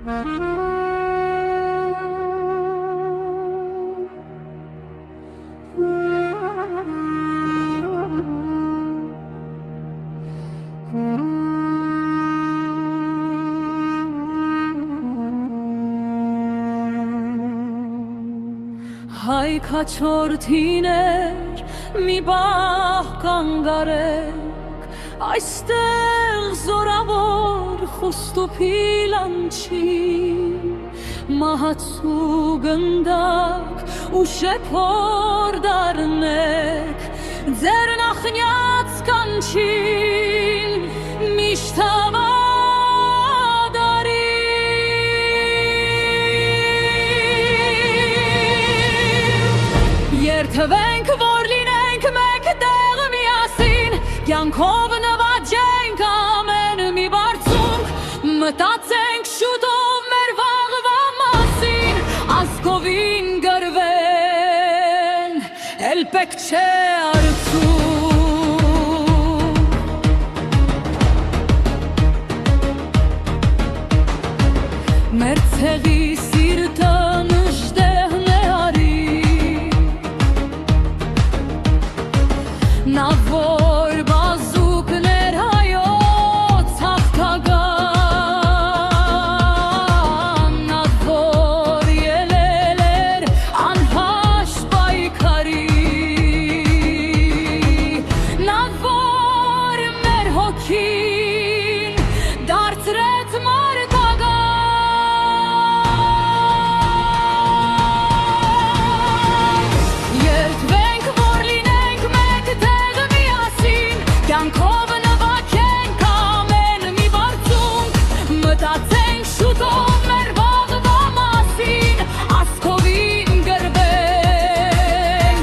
Հայ քաչորդիներ մի բահ կանգարեք, այստեղ զորավոր խուստուփիլանչի, մահացու գնդակ ու շեփոր դառնեք, ձեր նախնյաց կանչին միշտ Երթվենք, որ լինենք մեկ տեղ միասին, կյանքով նվաճենք ամեն մի բարձունք, մտածենք շուտով մեր վաղվա մասին, ազգովին գրվեն, էլ պետք չէ արցուն։ Մեր ցեղի սիրտը նժդեհն է արի, Նա որ բազուկներ հայոց հաղթական, Նա որ ելել էր անհաշտ պայքարի, Նա որ մեր հոգին դարձրեց մարտական, երթվենք, որ լինենք մեկ Կյանքով նվաճենք ամեն մի բարձունք, մտածենք շուտով մեր վաղվա մասին, ազգովին գրվենք,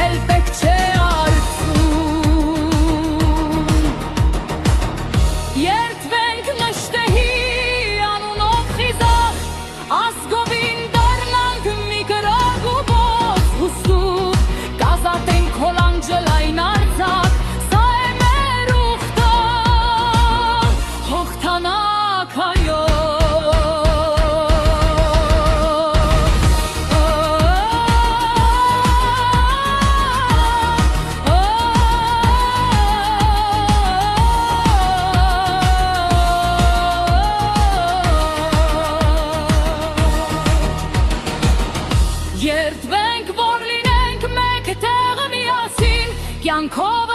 էլ պետք չէ արցուն։ Երթվենք նշտեհի անունով խիզախ, ազգովին դառնանք մի կրակ ու ոց հուսուկ, կազատենք հոլանջելային արձակ, Երթվենք, որ լինենք մեկ տեղ միասին, կյանքով